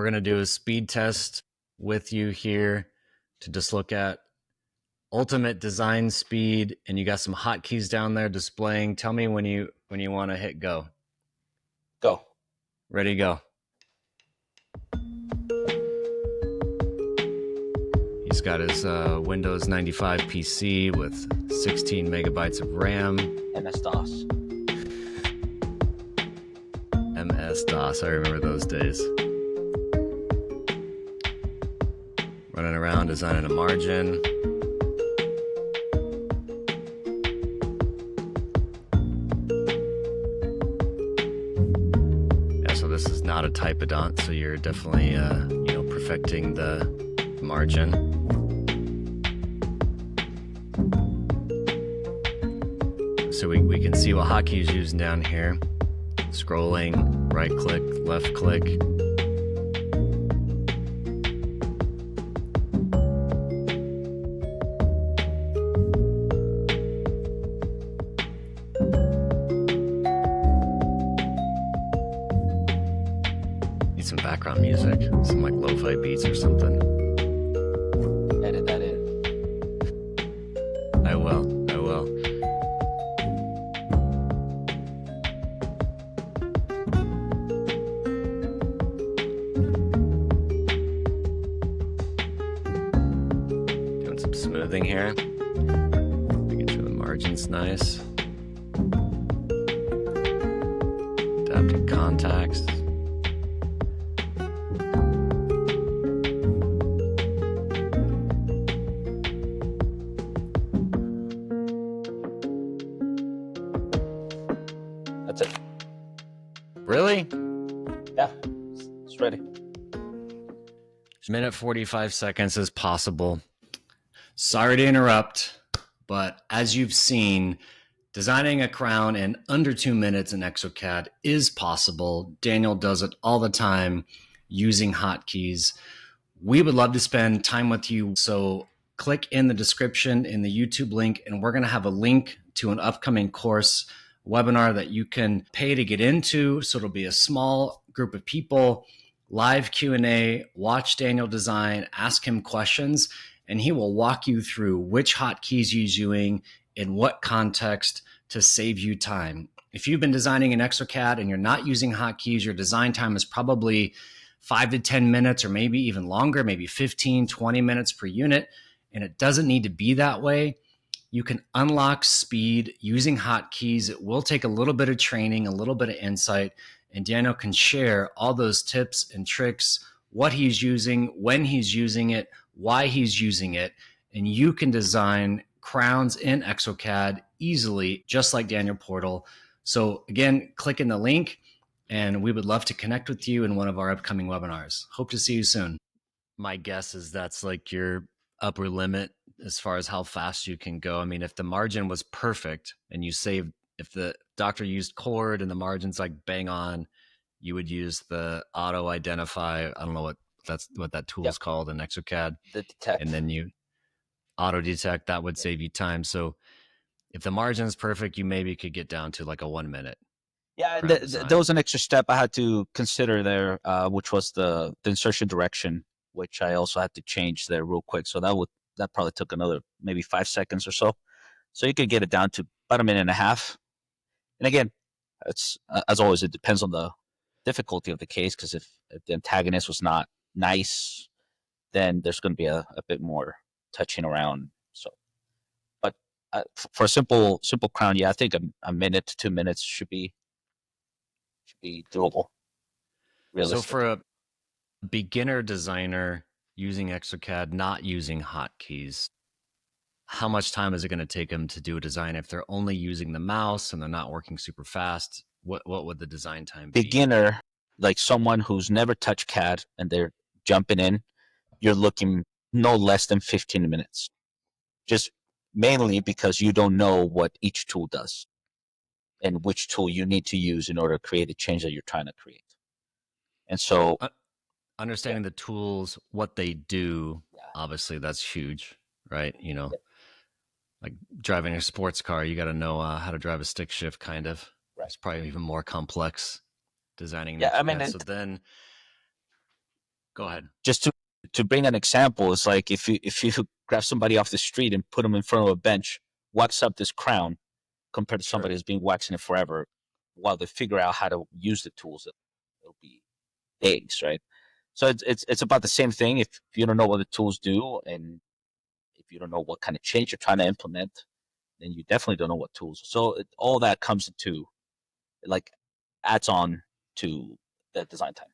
we're going to do a speed test with you here to just look at ultimate design speed. And you got some hotkeys down there displaying. Tell me when you want to hit go. Go. Ready, go. He's got his Windows 95 PC with 16 megabytes of RAM. MS-DOS. MS-DOS, I remember those days. Running around designing a margin. Yeah, so this is not a typodont, so you're definitely perfecting the margin. So we can see what hotkey is using down here. Scrolling, right click, left click. Need some background music, some like lo-fi beats or something. Edit that in. I will. Smoothing here, making sure the margin's nice. Adapting context. That's it. Really? Yeah, it's ready. Minute 45 seconds is possible. Sorry to interrupt, but as you've seen, designing a crown in under 2 minutes in exocad is possible. Daniel does it all the time using hotkeys. We would love to spend time with you, so click in the description in the YouTube link, and we're going to have a link to an upcoming course webinar that you can pay to get into. So it'll be a small group of people, live Q&A, watch Daniel design, ask him questions, and he will walk you through which hotkeys he's using in what context to save you time. If you've been designing in exocad and you're not using hotkeys, your design time is probably 5 to 10 minutes or maybe even longer, maybe 15, 20 minutes per unit, and it doesn't need to be that way. You can unlock speed using hotkeys. It will take a little bit of training, a little bit of insight, and Daniel can share all those tips and tricks, what he's using, when he's using it, why he's using it, and you can design crowns in exocad easily, just like Daniel Portal. So again, click in the link, and we would love to connect with you in one of our upcoming webinars. Hope to see you soon. My guess is that's like your upper limit as far as how fast you can go. I mean, if the margin was perfect and you saved, if the doctor used chord and the margin's like bang on, you would use the auto identify. I don't know what that tool is called in exocad. The detect. And then you auto detect, that would save you time. So if the margin is perfect, you maybe could get down to like a 1 minute. Yeah, there was an extra step I had to consider there, which was the insertion direction, which I also had to change there real quick. So that probably took another maybe 5 seconds or so. So you could get it down to about 1.5 minutes. And again, it's as always, it depends on the difficulty of the case, because if the antagonist was not nice, then there's going to be a bit more touching around. So, but for a simple crown, yeah, I think a minute to 2 minutes should be doable. So for a beginner designer using exocad, not using hotkeys, how much time is it going to take them to do a design if they're only using the mouse and they're not working super fast? What would the design time be? Beginner, like someone who's never touched CAD and they're jumping in, you're looking no less than 15 minutes. Just mainly because you don't know what each tool does and which tool you need to use in order to create the change that you're trying to create. And so understanding the tools, what they do, obviously that's huge, right? You know, like driving a sports car, you got to know how to drive a stick shift, kind of. Right. It's probably even more complex designing. Yeah, I mean, so then Go ahead. Just to bring an example, it's like if you grab somebody off the street and put them in front of a bench, wax up this crown compared to Sure. somebody who's been waxing it forever, while they figure out how to use the tools, it'll be days, right? So it's about the same thing. If you don't know what the tools do, and if you don't know what kind of change you're trying to implement, then you definitely don't know what tools. So all that comes into, like, adds on to the design time.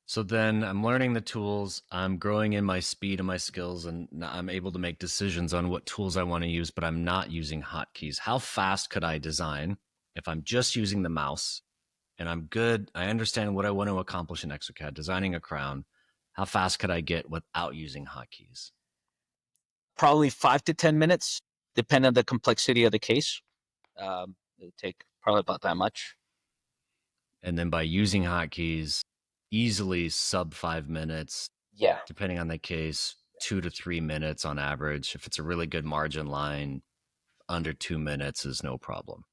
So then I'm learning the tools, I'm growing in my speed and my skills, and I'm able to make decisions on what tools I want to use, but I'm not using hotkeys. How fast could I design if I'm just using the mouse and I'm good? I understand what I want to accomplish in exocad, designing a crown. How fast could I get without using hotkeys? Probably 5 to 10 minutes, depending on the complexity of the case. It would take probably about that much. And then by using hotkeys, easily sub 5 minutes, Yeah. depending on the case, 2 to 3 minutes on average. If it's a really good margin line, under 2 minutes is no problem.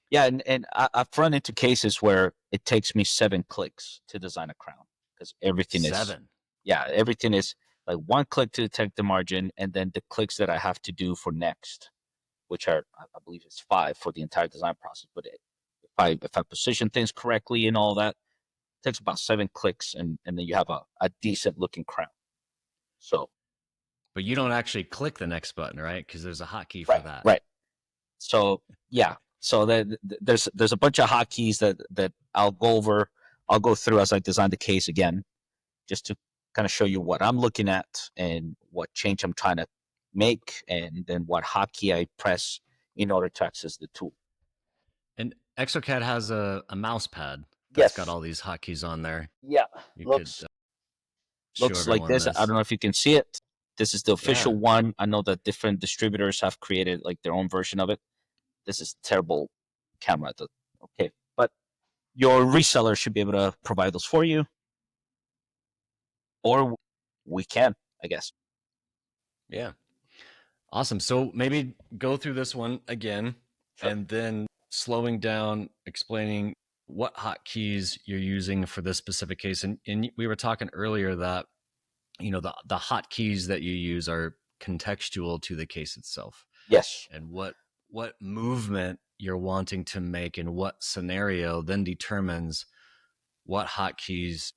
Yeah, and I've run into cases where it takes me 7 clicks to design a crown, because everything is like one click to detect the margin, and then the clicks that I have to do for next, which are, I believe it's 5 for the entire design process. But if I position things correctly and all that, it takes about 7 clicks, and then you have a decent looking crown. So But you don't actually click the next button, right? Because there's a hotkey for right, that. right. So yeah, so there's a bunch of hotkeys that I'll go over. I'll go through as I design the case again, just to kind of show you what I'm looking at and what change I'm trying to make, and then what hotkey I press in order to access the tool. And exocad has a mouse pad that's got Yes. all these hotkeys on there. Yeah. You could Looks show looks like everyone this. I this. don't know if you can see it. This is the Yeah. official one. I know that different distributors have created like their own version of it. This is terrible camera. Okay, but your reseller should be able to provide those for you, or we can, I guess. Yeah. Awesome. So maybe go through this one again Sure. and then slowing down, explaining what hotkeys you're using for this specific case. And we were talking earlier that, the hotkeys that you use are contextual to the case itself. Yes. And what movement you're wanting to make in what scenario then determines what hotkeys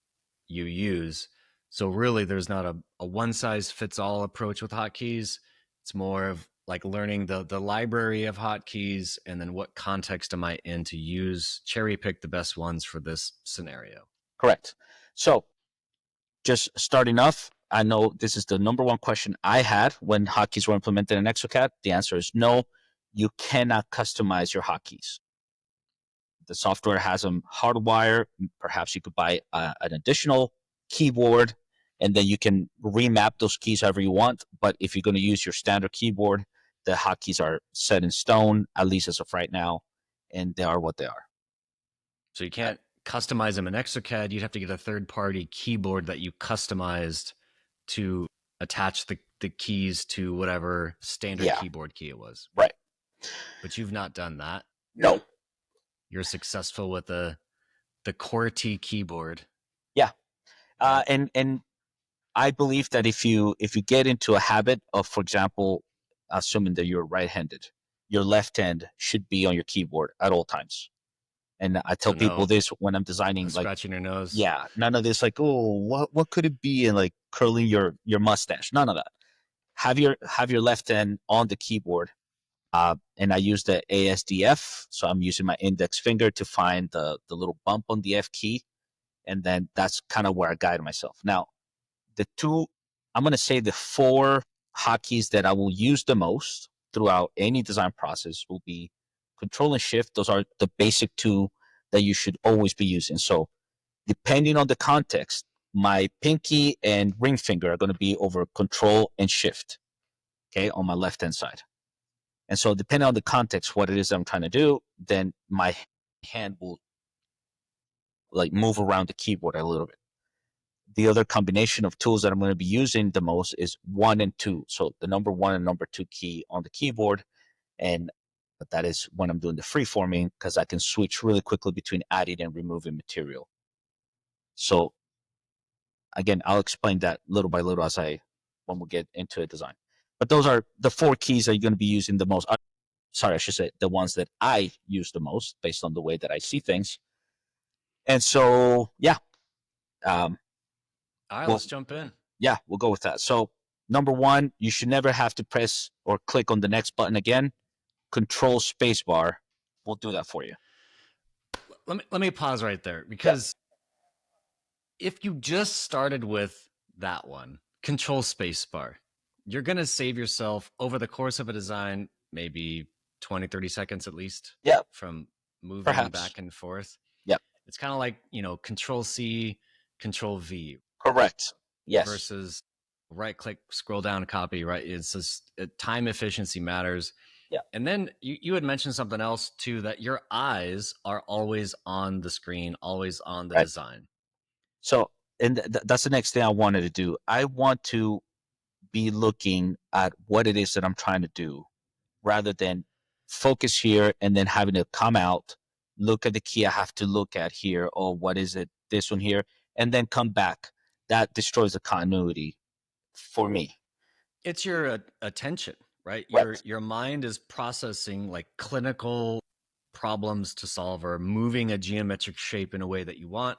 you use. So really, there's not a one size fits all approach with hotkeys. It's more of like learning the library of hotkeys and then what context am I in to use, cherry pick the best ones for this scenario. Correct. So just starting off, I know this is the number one question I had when hotkeys were implemented in exocad. The answer is no. You cannot customize your hotkeys. The software has them hardwired. Perhaps you could buy an additional keyboard, and then you can remap those keys however you want. But if you're going to use your standard keyboard, the hotkeys are set in stone, at least as of right now, and they are what they are. So you can't customize them in exocad. You'd have to get a third party keyboard that you customized to attach the keys to whatever standard Yeah, keyboard key it was. right. But you've not done that. No. You're successful with the QWERTY keyboard. Yeah. And I believe that if you get into a habit of, for example, assuming that you're right-handed, your left hand should be on your keyboard at all times. And I tell So people no, this when I'm no designing, like, scratching your nose. yeah, none of this, like, oh, what could it be, and like curling your mustache. None of that. Have your left hand on the keyboard. And I use the ASDF, so I'm using my index finger to find the little bump on the F key, and then that's kind of where I guide myself. Now, I'm going to say the 4 hotkeys that I will use the most throughout any design process will be Control and Shift. Those are the basic 2 that you should always be using. So depending on the context, my pinky and ring finger are going to be over Control and Shift, okay, on my left-hand side. And so depending on the context, what it is I'm trying to do, then my hand will like move around the keyboard a little bit. The other combination of tools that I'm going to be using the most is 1 and 2. So the number 1 and number 2 key on the keyboard. And that is when I'm doing the freeforming, because I can switch really quickly between adding and removing material. So again, I'll explain that little by little when we get into a design. But those are the 4 keys that you're going to be using the most. Sorry, I should say the ones that I use the most based on the way that I see things. And so, yeah. All right, let's jump in. Yeah, we'll go with that. So, number 1, you should never have to press or click on the next button again. Control spacebar will do that for you. Let me pause right there, because if you just started with that one, control spacebar, you're going to save yourself over the course of a design maybe 20, 30 seconds at least from moving back and forth. Yep. It's kind of like, control C, control V. Correct. Yes. Versus right click, scroll down, copy, right? It's just time efficiency matters. Yeah. And then you had mentioned something else too, that your eyes are always on the screen, always on the design. So, and that's the next thing I wanted to do. I want to be looking at what it is that I'm trying to do, rather than focus here and then having to come out, look at the key I have to look at here, or what is it, this one here, and then come back. That destroys the continuity for me. It's your attention, right? Your mind is processing like clinical problems to solve, or moving a geometric shape in a way that you want.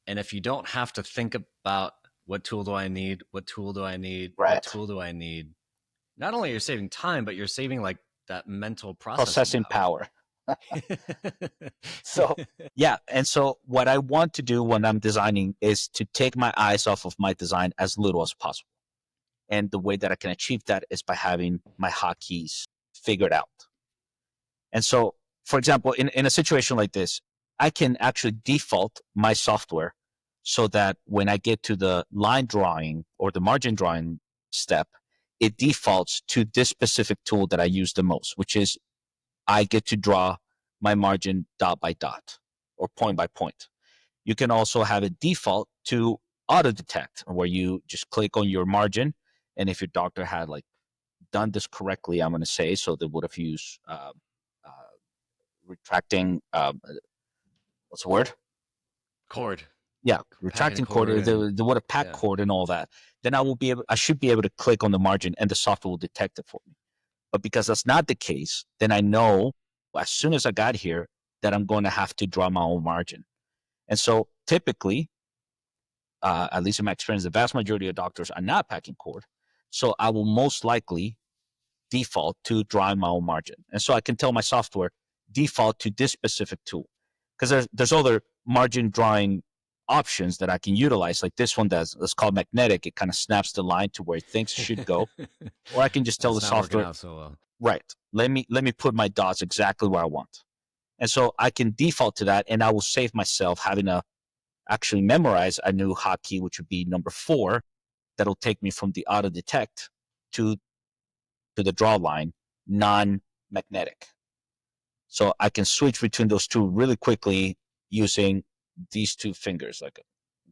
And if you don't have to think about what tool do I need, what tool do I need, what tool do I need, not only you're saving time, but you're saving like that mental processing power. So, yeah. And so what I want to do when I'm designing is to take my eyes off of my design as little as possible. And the way that I can achieve that is by having my hotkeys figured out. And so, for example, in a situation like this, I can actually default my software so that when I get to the line drawing or the margin drawing step, it defaults to this specific tool that I use the most, which is I get to draw my margin dot by dot or point by point. You can also have it default to auto detect, where you just click on your margin. And if your doctor had like done this correctly, I'm going to say, so they would have used retracting, what's the word? Cord. Yeah, retracting cord. They would have packed cord and all that. Then I should be able to click on the margin and the software will detect it for me. But because that's not the case, then I know as soon as I got here that I'm going to have to draw my own margin. And so typically, at least in my experience, the vast majority of doctors are not packing cord. So I will most likely default to drawing my own margin. And so I can tell my software, default to this specific tool. Because there's other margin drawing options that I can utilize, like this one that's called magnetic. It kind of snaps the line to where it thinks it should go. Or I can just tell the software, so well. Right, let me put my dots exactly where I want. And so I can default to that, and I will save myself having to actually memorize a new hotkey, which would be number 4. That'll take me from the auto detect to the draw line, non-magnetic. So I can switch between those two really quickly using these 2 fingers, like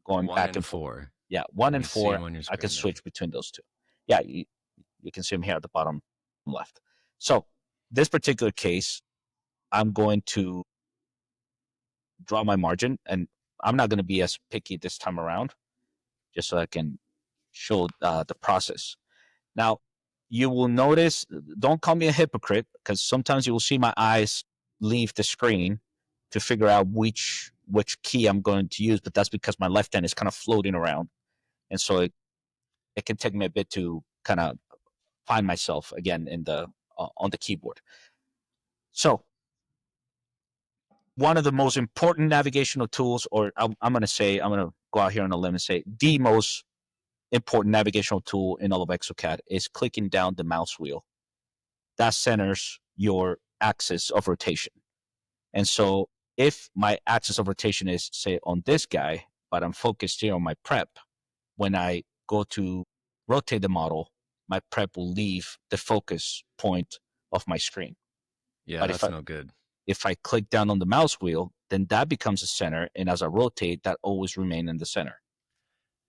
going back and 4. Yeah, 1 and 4. I can switch between those 2. Yeah, you can see them here at the bottom left. So this particular case, I'm going to draw my margin, and I'm not going to be as picky this time around, just so I can show the process. Now, you will notice, don't call me a hypocrite, because sometimes you will see my eyes leave the screen to figure out which key I'm going to use, but that's because my left hand is kind of floating around. And so it can take me a bit to kind of find myself again on the keyboard. So one of the most important navigational tools, or I'm going to go out here on a limb and say the most important navigational tool in all of exocad is clicking down the mouse wheel. That centers your axis of rotation. And so if my axis of rotation is, say, on this guy, but I'm focused here on my prep, when I go to rotate the model, my prep will leave the focus point of my screen. Yeah, but that's no good. If I click down on the mouse wheel, then that becomes the center. And as I rotate, that always remain in the center.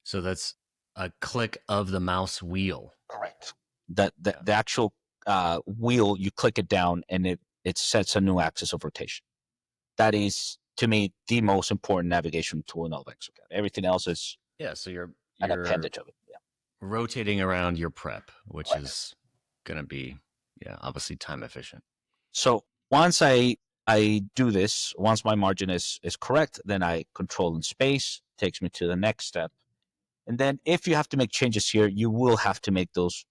So that's a click of the mouse wheel. Correct. The actual wheel, you click it down and it sets a new axis of rotation. That is, to me, the most important navigation tool in all of exocad. Everything else is Yeah, so an you're appendage of it. Yeah, rotating around your prep, which right. is going to be, yeah, obviously time efficient. So once I do this, once my margin is correct, then I control in space, takes me to the next step. And then if you have to make changes here, you will have to make those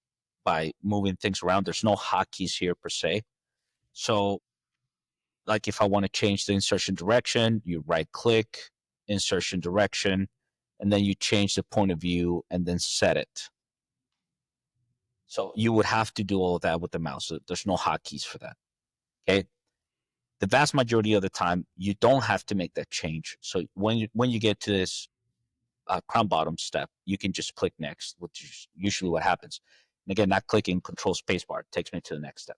by moving things around. There's no hotkeys here per se. So like if I want to change the insertion direction, you right click, insertion direction, and then you change the point of view and then set it. So you would have to do all of that with the mouse. There's no hotkeys for that. Okay. The vast majority of the time, you don't have to make that change. So when you get to this crown bottom step, you can just click next, which is usually what happens. And again, not clicking Control Spacebar takes me to the next step.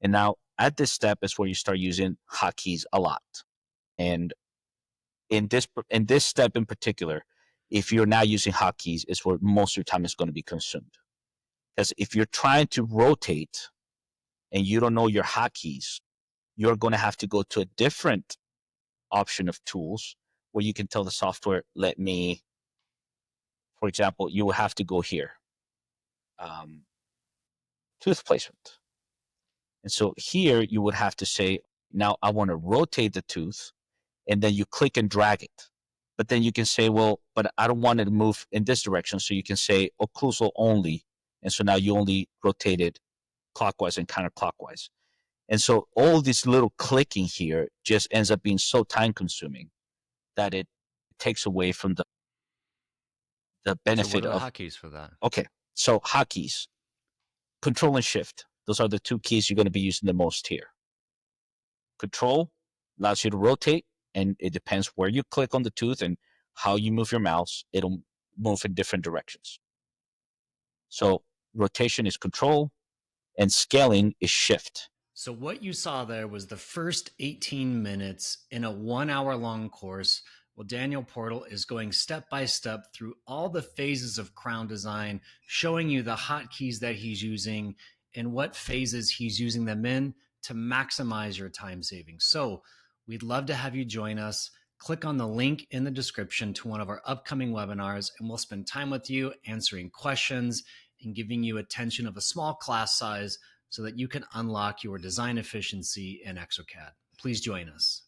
And now at this step is where you start using hotkeys a lot. And in this step in particular, if you're now using hotkeys, is where most of your time is going to be consumed. Because if you're trying to rotate and you don't know your hotkeys, you're going to have to go to a different option of tools where you can tell the software, let me, for example, you will have to go here, tooth placement. And so here you would have to say, now I want to rotate the tooth, and then you click and drag it. But then you can say, well, but I don't want it to move in this direction. So you can say occlusal only. And so now you only rotate it clockwise and counterclockwise. And so all this little clicking here just ends up being so time consuming that it takes away from the So what benefit are the of, hotkeys for that? okay, so hotkeys, Control and Shift. Those are the two keys you're going to be using the most here. Control allows you to rotate, and it depends where you click on the tooth and how you move your mouse. It'll move in different directions. So rotation is Control, and scaling is Shift. So, what you saw there was the first 18 minutes in a 1 hour long course. Well, Daniel Portal is going step by step through all the phases of crown design, showing you the hotkeys that he's using and what phases he's using them in to maximize your time savings. So, we'd love to have you join us. Click on the link in the description to one of our upcoming webinars, and we'll spend time with you answering questions and giving you attention of a small class size so that you can unlock your design efficiency in exocad. Please join us.